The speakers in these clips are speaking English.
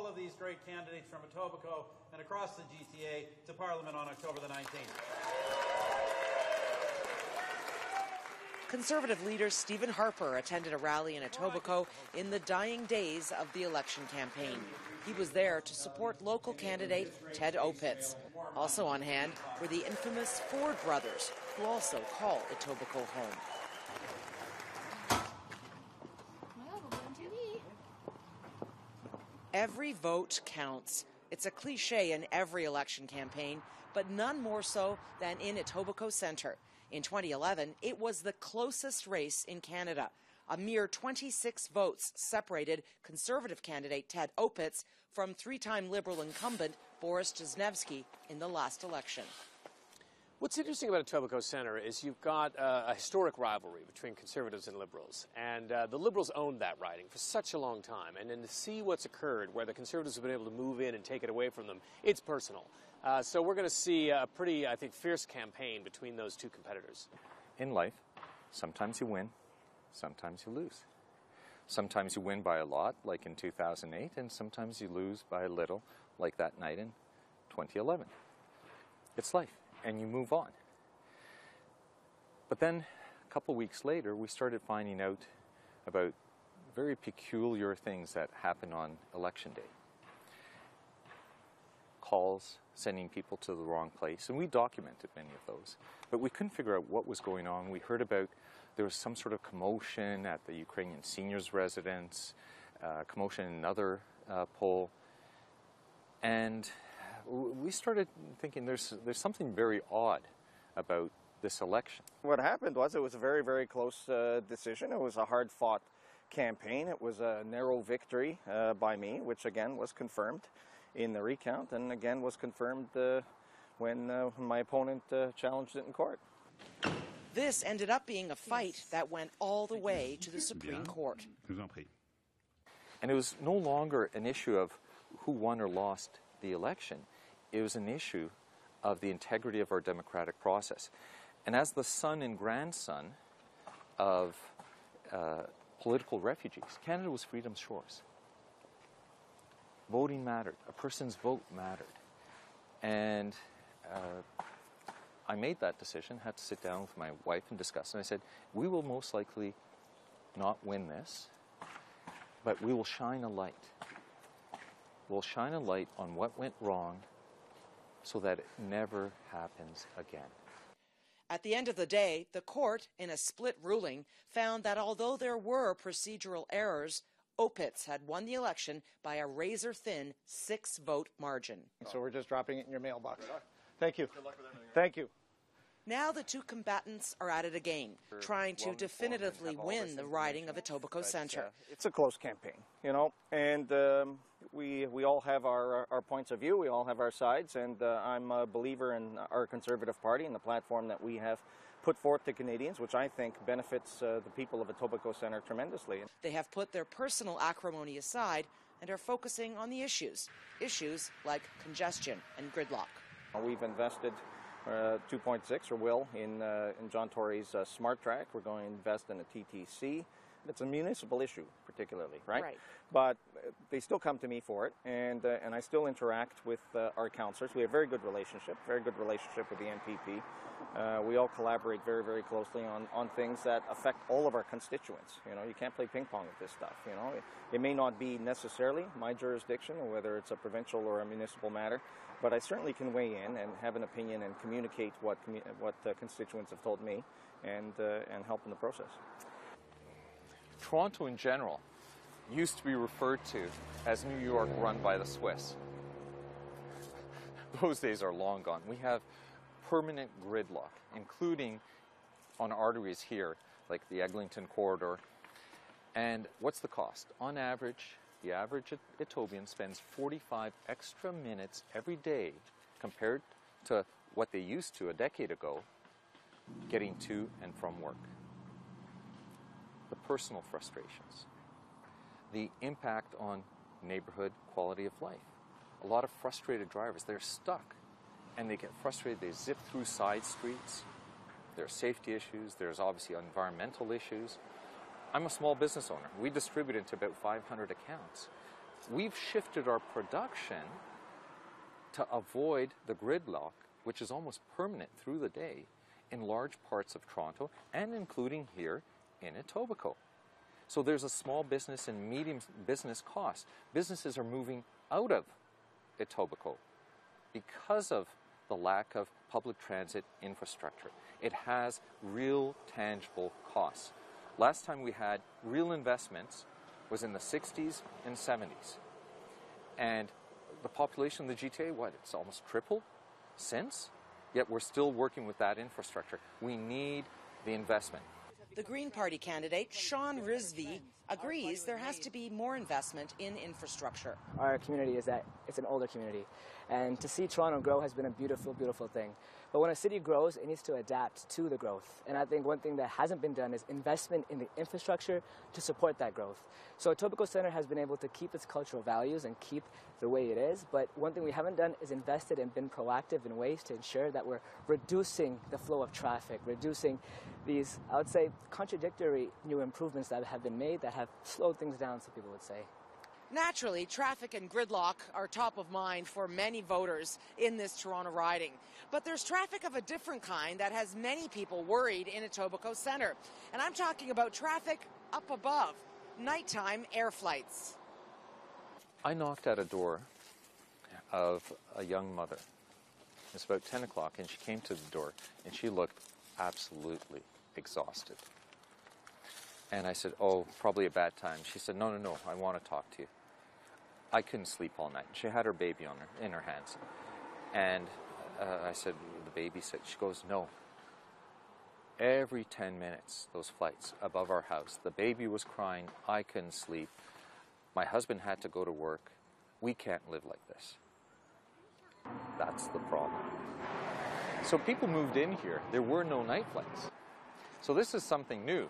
all of these great candidates from Etobicoke and across the GTA to Parliament on October the 19th. Conservative leader Stephen Harper attended a rally in Etobicoke in the dying days of the election campaign. He was there to support local candidate Ted Opitz. Also on hand were the infamous Ford brothers, who also call Etobicoke home. Every vote counts. It's a cliche in every election campaign, but none more so than in Etobicoke Centre. In 2011, it was the closest race in Canada. A mere 26 votes separated Conservative candidate Ted Opitz from three-time Liberal incumbent Boris Jesnevsky in the last election. What's interesting about Etobicoke Centre is you've got a historic rivalry between Conservatives and Liberals, and the Liberals owned that riding for such a long time, and then to see what's occurred where the Conservatives have been able to move in and take it away from them, it's personal. So we're going to see a pretty, I think, fierce campaign between those two competitors. In life, sometimes you win, sometimes you lose. Sometimes you win by a lot, like in 2008, and sometimes you lose by a little, like that night in 2011. It's life, and you move on. But then, a couple weeks later, we started finding out about very peculiar things that happen on election day. Calls, sending people to the wrong place, and we documented many of those. But we couldn't figure out what was going on. We heard about there was some sort of commotion at the Ukrainian seniors' residence, commotion in another poll, and we started thinking there's something very odd about this election. What happened was it was a very, very close decision. It was a hard-fought campaign. It was a narrow victory by me, which again was confirmed in the recount, and again was confirmed when my opponent challenged it in court. This ended up being a fight that went all the way to the Supreme Court. And it was no longer an issue of who won or lost the election. It was an issue of the integrity of our democratic process. And as the son and grandson of political refugees, Canada was freedom's shores. Voting mattered. A person's vote mattered. And I made that decision, had to sit down with my wife and discuss. And I said, we will most likely not win this, but we will shine a light. We'll shine a light on what went wrong so that it never happens again. At the end of the day, the court, in a split ruling, found that although there were procedural errors, Opitz had won the election by a razor-thin 6-vote margin. So we're just dropping it in your mailbox. Thank you. Good luck with everything. Thank you. Now the two combatants are at it again, trying to definitively win the riding of Etobicoke Centre. It's a close campaign, you know, and we all have our points of view, we all have our sides, and I'm a believer in our Conservative Party and the platform that we have put forth to Canadians, which I think benefits the people of Etobicoke Centre tremendously. They have put their personal acrimony aside and are focusing on the issues like congestion and gridlock. We've invested 2.6 or will in John Tory's Smart Track. We're going to invest in a TTC. It's a municipal issue, particularly, right? But they still come to me for it, and I still interact with our councillors. We have a very good relationship with the NPP. We all collaborate very, very closely on things that affect all of our constituents. You know, you can't play ping pong with this stuff. You know, it may not be necessarily my jurisdiction, or whether it's a provincial or a municipal matter, but I certainly can weigh in and have an opinion and communicate what constituents have told me, and help in the process. Toronto in general used to be referred to as New York run by the Swiss. Those days are long gone. We have permanent gridlock, including on arteries here, like the Eglinton corridor. And what's the cost? On average, the average Etobian spends 45 extra minutes every day compared to what they used to a decade ago getting to and from work. The personal frustrations, the impact on neighborhood quality of life. A lot of frustrated drivers, they're stuck and they get frustrated, they zip through side streets. There are safety issues, there's obviously environmental issues. I'm a small business owner. We distribute into about 500 accounts. we've shifted our production to avoid the gridlock, which is almost permanent through the day in large parts of Toronto and including here in Etobicoke. So there's a small business and medium business cost. Businesses are moving out of Etobicoke because of the lack of public transit infrastructure. It has real tangible costs. Last time we had real investments was in the 60s and 70s. And the population of the GTA, it's almost tripled since, yet we're still working with that infrastructure. We need the investment. The Green Party candidate, Sean Rizvi, agrees there has to be more investment in infrastructure. Our community is that it's an older community, and to see Toronto grow has been a beautiful, beautiful thing. But when a city grows, it needs to adapt to the growth. And I think one thing that hasn't been done is investment in the infrastructure to support that growth. So Etobicoke Centre has been able to keep its cultural values and keep the way it is, but one thing we haven't done is invested and been proactive in ways to ensure that we're reducing the flow of traffic, reducing these, I would say, contradictory new improvements that have been made that have slowed things down, some people would say. Naturally, traffic and gridlock are top of mind for many voters in this Toronto riding. But there's traffic of a different kind that has many people worried in Etobicoke Centre. And I'm talking about traffic up above, nighttime air flights. I knocked at a door of a young mother. It's about 10 o'clock, and she came to the door, and she looked absolutely exhausted. And I said, oh, probably a bad time. She said, no, I want to talk to you. I couldn't sleep all night. She had her baby in her hands. And I said, the baby sick? She goes, no. Every 10 minutes, those flights above our house, the baby was crying, I couldn't sleep. My husband had to go to work. We can't live like this. That's the problem. So people moved in here. There were no night flights. So this is something new.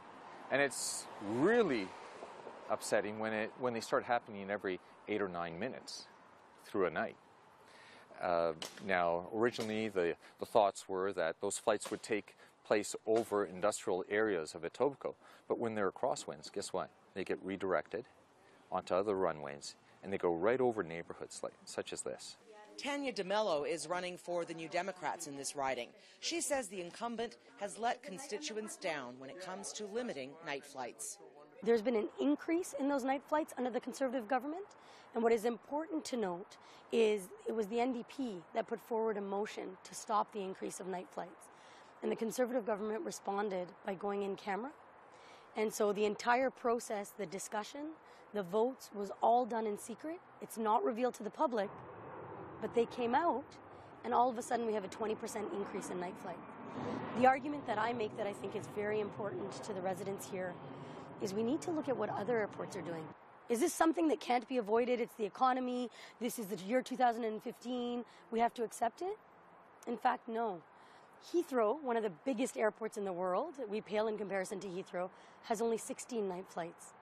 And it's really upsetting when they start happening every 8 or 9 minutes through a night. Now, originally the thoughts were that those flights would take place over industrial areas of Etobicoke. But when there are crosswinds, guess what? They get redirected onto other runways, and they go right over neighborhoods such as this. Tanya DeMello is running for the New Democrats in this riding. She says the incumbent has let constituents down when it comes to limiting night flights. There's been an increase in those night flights under the Conservative government, and what is important to note is it was the NDP that put forward a motion to stop the increase of night flights. And the Conservative government responded by going in camera. And so the entire process, the discussion, the votes was all done in secret. It's not revealed to the public. But they came out, and all of a sudden we have a 20% increase in night flight. The argument that I make that I think is very important to the residents here is we need to look at what other airports are doing. Is this something that can't be avoided? It's the economy. This is the year 2015. We have to accept it? In fact, no. Heathrow, one of the biggest airports in the world, we pale in comparison to Heathrow, has only 16 night flights.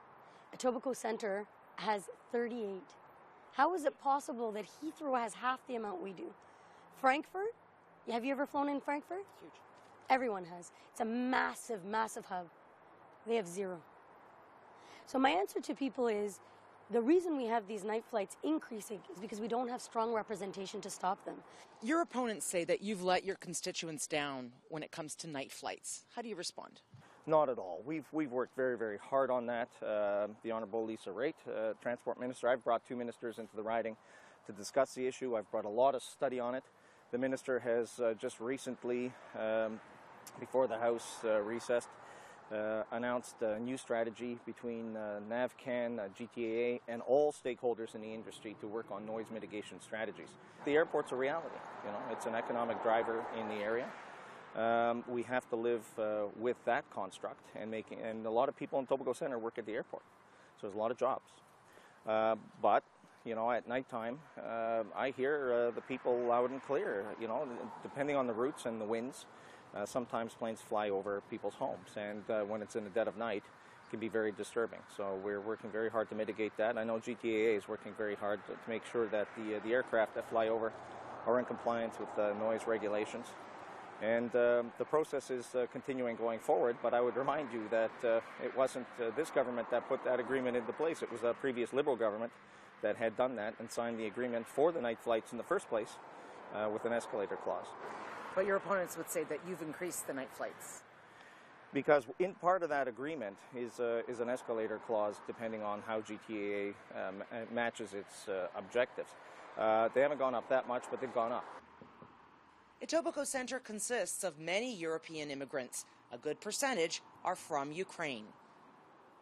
Etobicoke Centre has 38. How is it possible that Heathrow has half the amount we do? Frankfurt? Have you ever flown in Frankfurt? It's huge. Everyone has. It's a massive, massive hub. They have 0. So my answer to people is the reason we have these night flights increasing is because we don't have strong representation to stop them. Your opponents say that you've let your constituents down when it comes to night flights. How do you respond? Not at all. We've worked very, very hard on that. The Honourable Lisa Raitt, Transport Minister, I've brought 2 ministers into the riding to discuss the issue. I've brought a lot of study on it. The minister has just recently, before the House recessed, announced a new strategy between NAVCAN, GTAA, and all stakeholders in the industry to work on noise mitigation strategies. The airport's a reality. It's an economic driver in the area. We have to live with that construct, and a lot of people in Etobicoke Centre work at the airport, so there's a lot of jobs. But at nighttime, I hear the people loud and clear. Depending on the routes and the winds, sometimes planes fly over people's homes, and when it's in the dead of night, it can be very disturbing. So we're working very hard to mitigate that. I know GTAA is working very hard to make sure that the aircraft that fly over are in compliance with noise regulations. And the process is continuing going forward, but I would remind you that it wasn't this government that put that agreement into place. It was a previous Liberal government that had done that and signed the agreement for the night flights in the first place with an escalator clause. But your opponents would say that you've increased the night flights. Because in part of that agreement is an escalator clause depending on how GTAA matches its objectives. They haven't gone up that much, but they've gone up. Etobicoke Centre consists of many European immigrants. A good percentage are from Ukraine.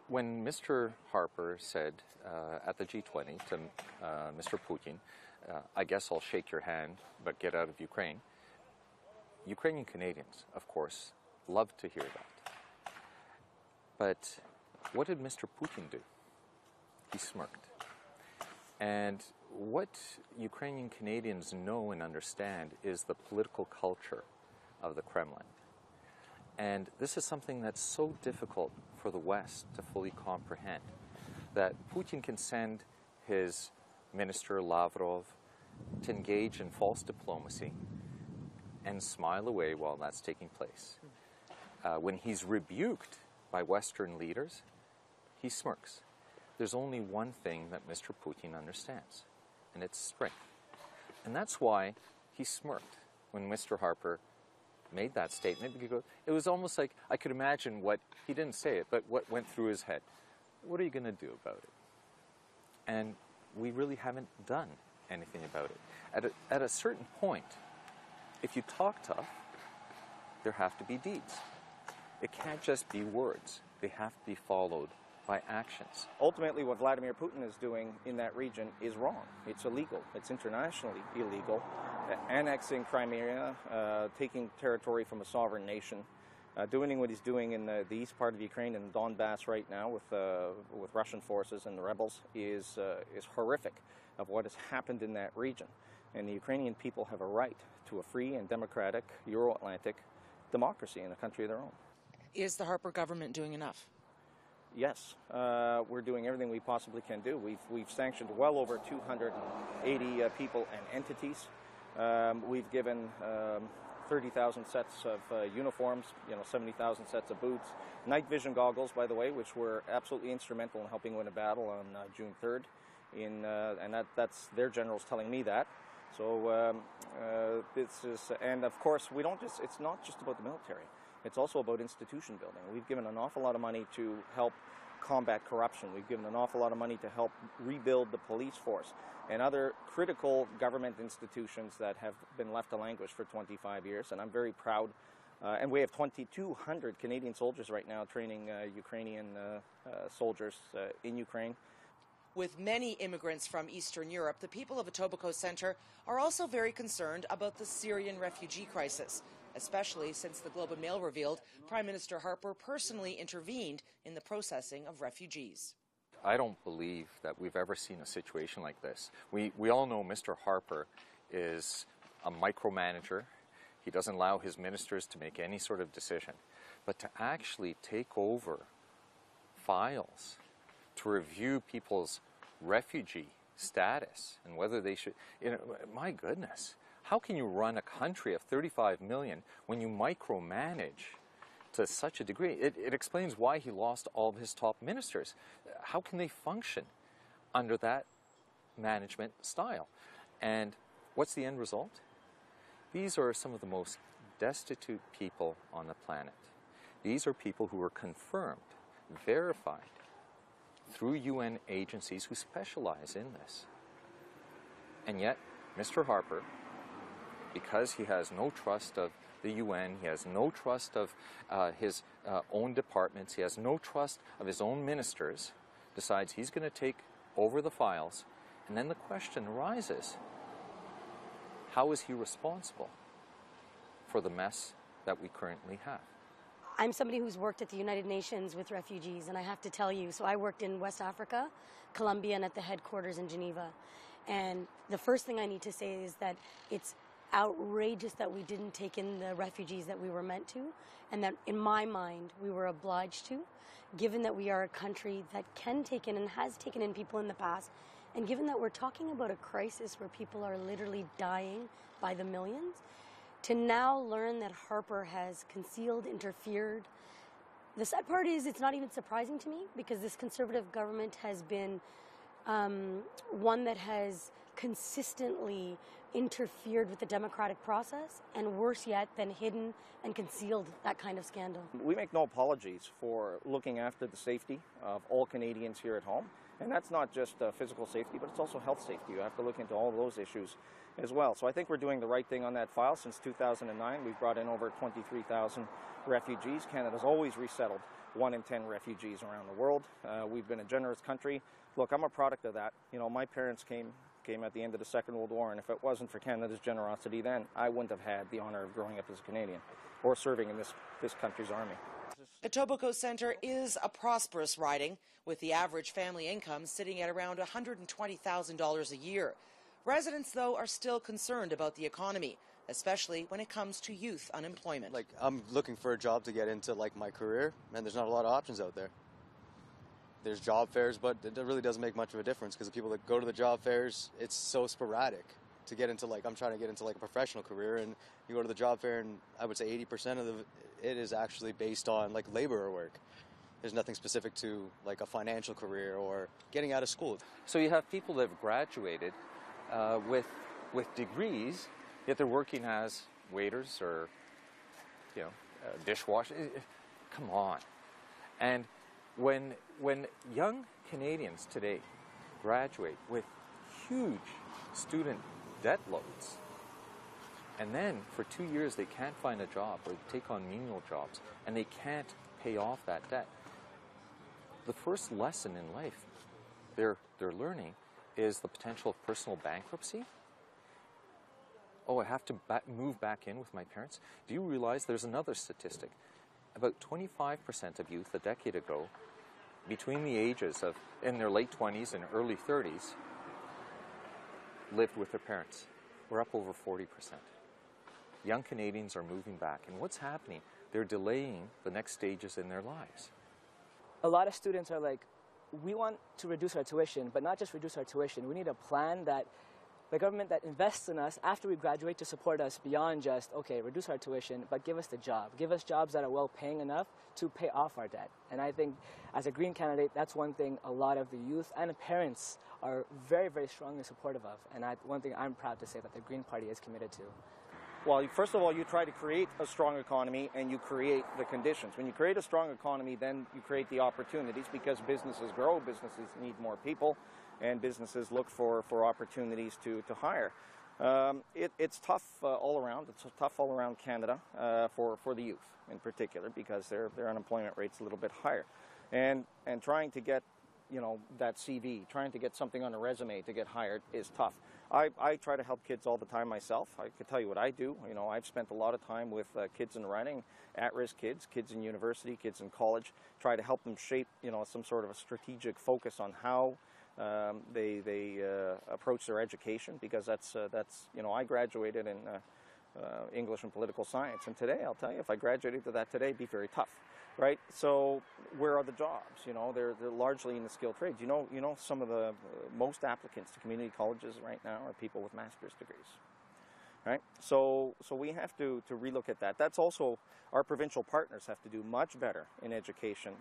When Mr. Harper said at the G20 to Mr. Putin, I guess I'll shake your hand, but get out of Ukraine, Ukrainian Canadians, of course, love to hear that. But what did Mr. Putin do? He smirked. And what Ukrainian Canadians know and understand is the political culture of the Kremlin. And this is something that's so difficult for the West to fully comprehend, that Putin can send his minister Lavrov to engage in false diplomacy and smile away while that's taking place. When he's rebuked by Western leaders, he smirks. There's only one thing that Mr. Putin understands, and it's strength. And that's why he smirked when Mr. Harper made that statement. It was almost like I could imagine what, he didn't say it, but what went through his head. What are you going to do about it? And we really haven't done anything about it. At a certain point, if you talk tough, there have to be deeds. It can't just be words. They have to be followed by actions. Ultimately, what Vladimir Putin is doing in that region is wrong. It's illegal. It's internationally illegal. Annexing Crimea, taking territory from a sovereign nation, doing what he's doing in the east part of Ukraine and Donbass right now with Russian forces and the rebels is horrific of what has happened in that region. And the Ukrainian people have a right to a free and democratic Euro-Atlantic democracy in a country of their own. Is the Harper government doing enough? Yes, we're doing everything we possibly can do. We've sanctioned well over 280 people and entities. We've given 30,000 sets of uniforms, 70,000 sets of boots, night vision goggles, by the way, which were absolutely instrumental in helping win a battle on June 3rd. And that's their generals telling me that. So this is, and of course, it's not just about the military. It's also about institution building. We've given an awful lot of money to help combat corruption. We've given an awful lot of money to help rebuild the police force and other critical government institutions that have been left to languish for 25 years. And I'm very proud. And we have 2,200 Canadian soldiers right now training Ukrainian soldiers in Ukraine. With many immigrants from Eastern Europe, the people of Etobicoke Centre are also very concerned about the Syrian refugee crisis, especially since the Globe and Mail revealed Prime Minister Harper personally intervened in the processing of refugees. I don't believe that we've ever seen a situation like this. We all know Mr. Harper is a micromanager. He doesn't allow his ministers to make any sort of decision. But to actually take over files, to review people's refugee status and whether they should, my goodness. How can you run a country of 35 million when you micromanage to such a degree? It explains why he lost all of his top ministers. How can they function under that management style? And what's the end result? These are some of the most destitute people on the planet. These are people who are confirmed, verified through UN agencies who specialize in this. And yet, Mr. Harper, because he has no trust of the UN, he has no trust of his own departments, he has no trust of his own ministers, decides he's going to take over the files. And then the question arises, how is he responsible for the mess that we currently have? I'm somebody who's worked at the United Nations with refugees, and I have to tell you, so I worked in West Africa, Colombia, and at the headquarters in Geneva. And the first thing I need to say is that it's outrageous that we didn't take in the refugees that we were meant to, and that in my mind we were obliged to, given that we are a country that can take in and has taken in people in the past, and given that we're talking about a crisis where people are literally dying by the millions. To now learn that Harper has concealed, interfered. The sad part is it's not even surprising to me because this Conservative government has been one that has consistently interfered with the democratic process, and worse yet, than hidden and concealed that kind of scandal. We make no apologies for looking after the safety of all Canadians here at home. And that's not just physical safety, but it's also health safety. You have to look into all of those issues as well. So I think we're doing the right thing on that file. Since 2009, we've brought in over 23,000 refugees. Canada's always resettled 1 in 10 refugees around the world. We've been a generous country. Look, I'm a product of that. You know, my parents came at the end of the Second World War, and if it wasn't for Canada's generosity then, I wouldn't have had the honor of growing up as a Canadian or serving in this country's army. Etobicoke Centre is a prosperous riding, with the average family income sitting at around $120,000 a year. Residents, though, are still concerned about the economy, especially when it comes to youth unemployment. Like, I'm looking for a job to get into, like, my career, and there's not a lot of options out there. There's job fairs, but it really doesn't make much of a difference because the people that go to the job fairs, it's so sporadic. To get into, like, I'm trying to get into, like, a professional career, and you go to the job fair, and I would say 80% of it is actually based on, like, laborer work. There's nothing specific to, like, a financial career or getting out of school. So you have people that have graduated with degrees, yet they're working as waiters or, you know, dishwashers. Come on. And when young Canadians today graduate with huge student debt loads, and then for 2 years they can't find a job or take on menial jobs, and they can't pay off that debt, the first lesson in life they're learning is the potential of personal bankruptcy. Oh, I have to move back in with my parents. Do you realize there's another statistic? About 25% of youth a decade ago, between the ages of in their late 20s and early 30s, lived with their parents. We're up over 40%. Young Canadians are moving back, and what's happening? They're delaying the next stages in their lives. A lot of students are like, we want to reduce our tuition, but not just reduce our tuition. We need a plan that the government that invests in us after we graduate to support us beyond just, okay, reduce our tuition, but give us the job. Give us jobs that are well paying enough to pay off our debt. And I think as a Green candidate, that's one thing a lot of the youth and the parents are very, very strongly supportive of. And one thing I'm proud to say that the Green Party is committed to. Well, first of all, you try to create a strong economy and you create the conditions. When you create a strong economy, then you create the opportunities because businesses grow, businesses need more people, and businesses look for opportunities to hire. It's tough all around. It's tough all around Canada for the youth in particular because their unemployment rate's a little bit higher. And trying to get, you know, that CV, trying to get something on a resume to get hired is tough. I try to help kids all the time myself. I can tell you what I do. You know, I've spent a lot of time with kids in running, at-risk kids, kids in university, kids in college, try to help them shape, you know, some sort of a strategic focus on how they approach their education, because that's you know, I graduated in English and political science, and today I'll tell you, if I graduated to that today, it'd be very tough, right? So where are the jobs? You know, they're largely in the skilled trades. You know, some of the most applicants to community colleges right now are people with master's degrees. Right? So we have to relook at that. That's also, our provincial partners have to do much better in education.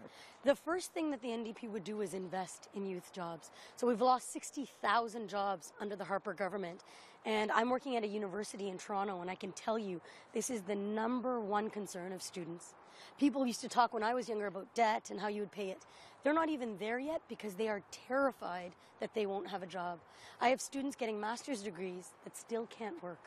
The first thing that the NDP would do is invest in youth jobs. So we've lost 60,000 jobs under the Harper government. And I'm working at a university in Toronto, and I can tell you this is the #1 concern of students. People used to talk when I was younger about debt and how you would pay it. They're not even there yet because they are terrified that they won't have a job. I have students getting master's degrees that still can't work.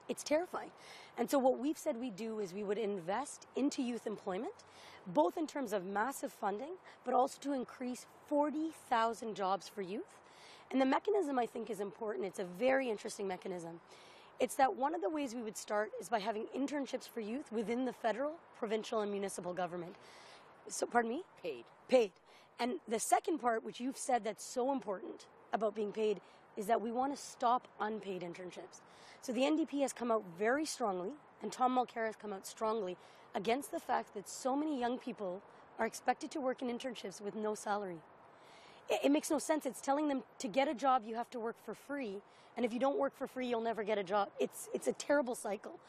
It's terrifying. And so what we've said we'd do is we would invest into youth employment, both in terms of massive funding, but also to increase 40,000 jobs for youth. And the mechanism, I think, is important. It's a very interesting mechanism. It's that one of the ways we would start is by having internships for youth within the federal, provincial, and municipal government. So, pardon me? Paid. And the second part, which you've said that's so important about being paid, is that we want to stop unpaid internships. So the NDP has come out very strongly, and Tom Mulcair has come out strongly against the fact that so many young people are expected to work in internships with no salary. It makes no sense. It's telling them to get a job, you have to work for free, and if you don't work for free, you'll never get a job. It's a terrible cycle.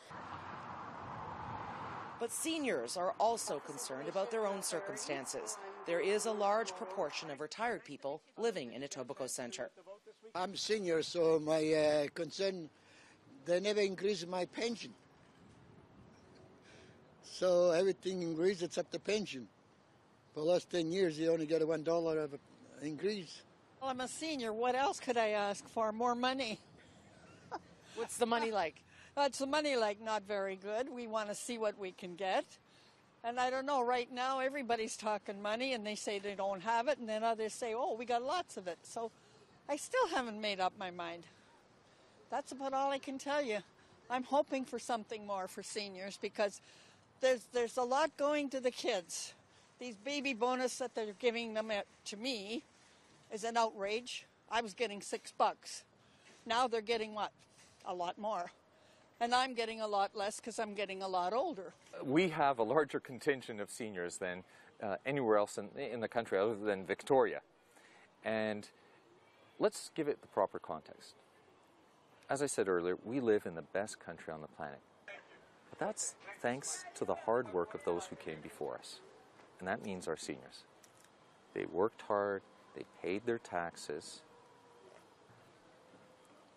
But seniors are also concerned about their own circumstances. there is a large proportion of retired people living in Etobicoke Centre. I'm senior, so my concern, they never increase my pension. So everything increased except the pension. For the last 10 years, you only get a $1 of increase. Well, I'm a senior. What else could I ask for? More money. What's the money like? What's the money like? Not very good. We want to see what we can get. And I don't know, right now everybody's talking money and they say they don't have it, and then others say, oh, we got lots of it. So I still haven't made up my mind. That's about all I can tell you. I'm hoping for something more for seniors because there's a lot going to the kids. These baby bonus that they're giving them to me is an outrage. I was getting $6. Now they're getting what? A lot more. And I'm getting a lot less because I'm getting a lot older. We have a larger contingent of seniors than anywhere else in the country other than Victoria. And let's give it the proper context. As I said earlier, we live in the best country on the planet. But that's thanks to the hard work of those who came before us. And that means our seniors. They worked hard, they paid their taxes.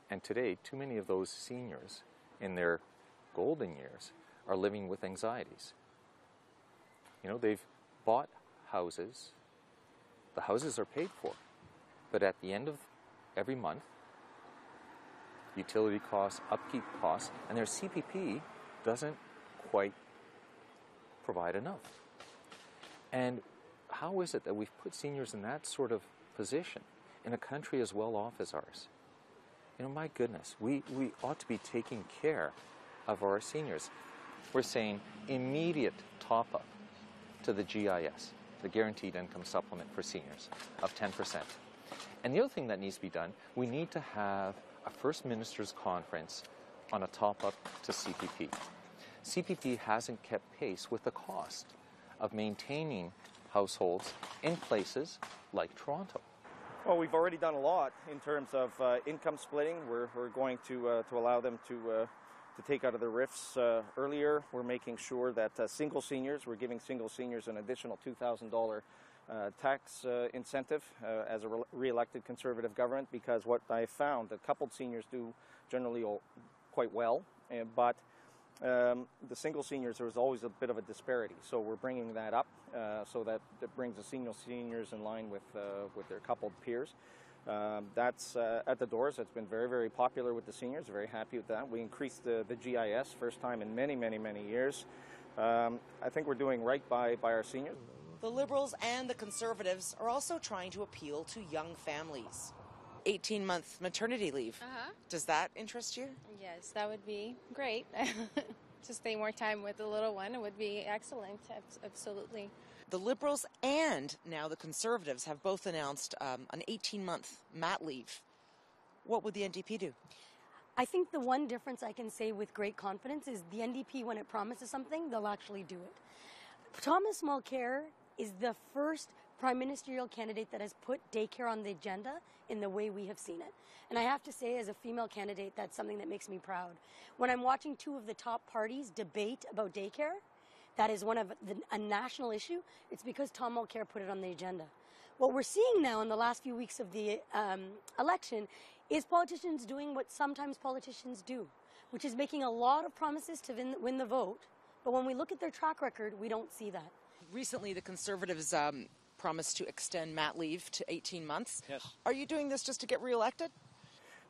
And today, too many of those seniors in their golden years are living with anxieties. You know, they've bought houses, the houses are paid for, but at the end of every month, utility costs, upkeep costs, and their CPP doesn't quite provide enough. And how is it that we've put seniors in that sort of position in a country as well off as ours? You know, my goodness, we ought to be taking care of our seniors. We're saying immediate top-up to the GIS, the Guaranteed Income Supplement for seniors, of 10%. And the other thing that needs to be done, we need to have a First Minister's Conference on a top-up to CPP. CPP hasn't kept pace with the cost of maintaining households in places like Toronto. Well, we've already done a lot in terms of income splitting. We're going to allow them to take out of the RIFs earlier. We're making sure that single seniors, we're giving single seniors an additional $2,000 tax incentive as a re-elected Conservative government, because what I found, that coupled seniors do generally quite well, but the single seniors, there was always a bit of a disparity. So we're bringing that up so that it brings the single seniors in line with their coupled peers. That's at the doors. That's been very, very popular with the seniors. Very happy with that. We increased the GIS, first time in many, many, many years. I think we're doing right by our seniors. The Liberals and the Conservatives are also trying to appeal to young families. 18-month maternity leave. Does that interest you? Yes, that would be great. To stay more time with the little one, it would be excellent, absolutely. The Liberals and now the Conservatives have both announced an 18-month mat leave. What would the NDP do? I think the one difference I can say with great confidence is the NDP, when it promises something, they'll actually do it. Thomas Mulcair is the first prime ministerial candidate that has put daycare on the agenda in the way we have seen it. And I have to say, as a female candidate, that's something that makes me proud. When I'm watching two of the top parties debate about daycare, that is a national issue, it's because Tom Mulcair put it on the agenda. What we're seeing now in the last few weeks of the election is politicians doing what sometimes politicians do, which is making a lot of promises to win the vote. But when we look at their track record, we don't see that. Recently, the Conservatives promised to extend mat leave to 18 months. Yes. Are you doing this just to get reelected?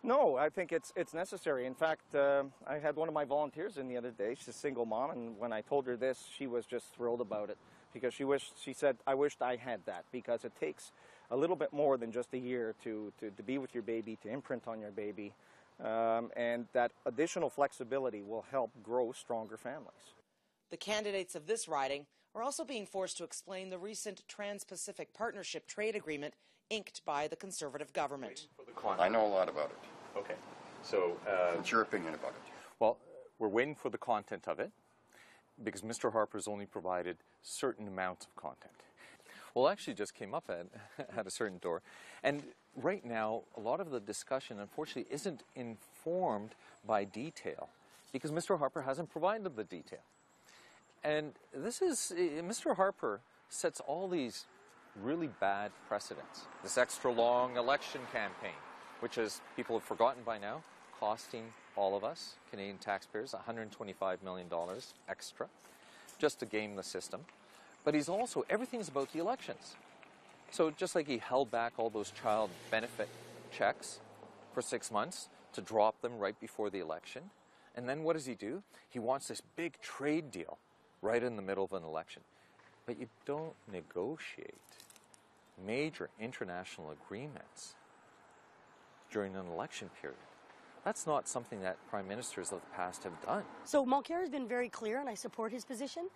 No, I think it's necessary. In fact, I had one of my volunteers in the other day. She's a single mom, and when I told her this, she was just thrilled about it, because she said, I wished I had that, because it takes a little bit more than just a year to be with your baby, to imprint on your baby, and that additional flexibility will help grow stronger families. The candidates of this riding are also being forced to explain the recent Trans-Pacific Partnership trade agreement inked by the Conservative government. I know a lot about it. Okay. So, what's your opinion about it? Well, we're waiting for the content of it, because Mr. Harper's only provided certain amounts of content. Well, it actually just came up at a certain door. And right now, a lot of the discussion, unfortunately, isn't informed by detail, because Mr. Harper hasn't provided the detail. And this is, Mr. Harper sets all these really bad precedents. This extra long election campaign, which, as people have forgotten by now, costing all of us, Canadian taxpayers, $125 million extra, just to game the system. But he's also, everything's about the elections. So just like he held back all those child benefit checks for 6 months to drop them right before the election, and then what does he do? He wants this big trade deal right in the middle of an election. But you don't negotiate major international agreements during an election period. That's not something that prime ministers of the past have done. So Mulcair has been very clear, and I support his position.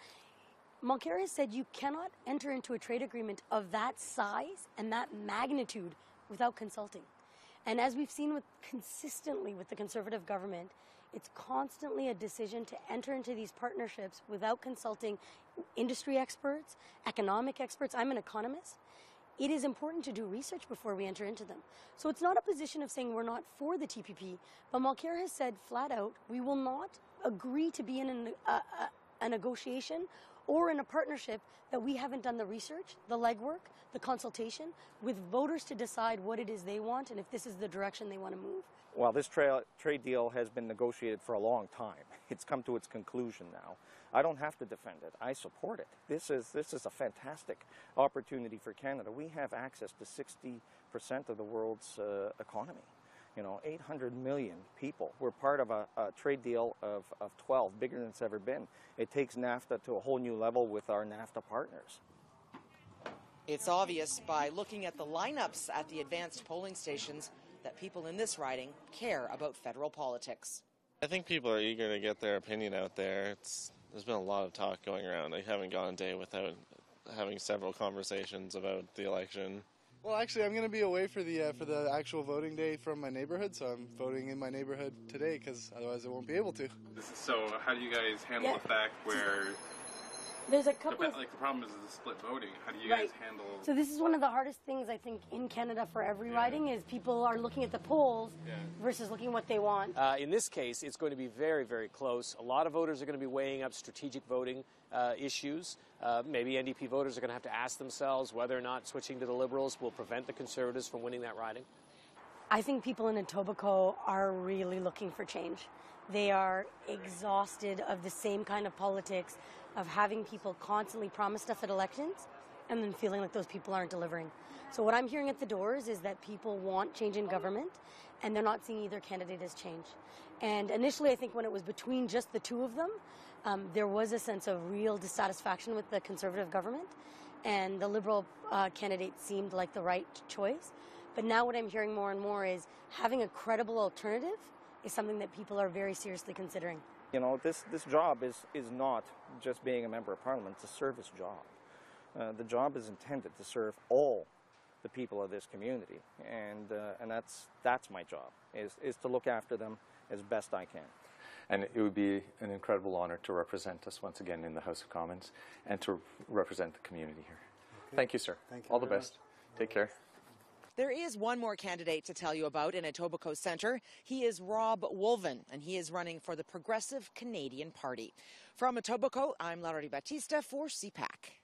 Mulcair has said you cannot enter into a trade agreement of that size and that magnitude without consulting. And as we've seen consistently with the Conservative government, it's constantly a decision to enter into these partnerships without consulting industry experts, economic experts. I'm an economist. It is important to do research before we enter into them. So it's not a position of saying we're not for the TPP, but Mulcair has said flat out, we will not agree to be in a negotiation or in a partnership that we haven't done the research, the legwork, the consultation with voters to decide what it is they want and if this is the direction they want to move. Well, this trade deal has been negotiated for a long time. It's come to its conclusion now. I don't have to defend it. I support it. This is a fantastic opportunity for Canada. We have access to 60% of the world's economy. You know, 800 million people. We're part of a trade deal of 12, bigger than it's ever been. It takes NAFTA to a whole new level with our NAFTA partners. It's obvious by looking at the lineups at the advanced polling stations that people in this riding care about federal politics. I think people are eager to get their opinion out there. There's been a lot of talk going around. I haven't gone a day without having several conversations about the election. Well, actually, I'm going to be away for the actual voting day from my neighborhood, so I'm voting in my neighborhood today because otherwise I won't be able to. So how do you guys handle the fact where there's a couple the problem is the split voting? How do you guys handle? So this is one of the hardest things I think in Canada for every riding is people are looking at the polls versus looking at what they want. In this case, it's going to be very, very close. A lot of voters are going to be weighing up strategic voting issues. Maybe NDP voters are going to have to ask themselves whether or not switching to the Liberals will prevent the Conservatives from winning that riding. I think people in Etobicoke are really looking for change. They are exhausted of the same kind of politics of having people constantly promise stuff at elections and then feeling like those people aren't delivering. So what I'm hearing at the doors is that people want change in government and they're not seeing either candidate as change. And initially I think when it was between just the two of them, there was a sense of real dissatisfaction with the Conservative government and the Liberal candidate seemed like the right choice. But now what I'm hearing more and more is having a credible alternative is something that people are very seriously considering. You know, this job is not just being a member of Parliament, it's a service job. The job is intended to serve all the people of this community, and that's my job, is to look after them as best I can. And it would be an incredible honor to represent us once again in the House of Commons and to represent the community here. Okay. Thank you, sir. Thank you. All the best. Take care. There is one more candidate to tell you about in Etobicoke Centre. He is Rob Wolven, and he is running for the Progressive Canadian Party. From Etobicoke, I'm Larry Batista for CPAC.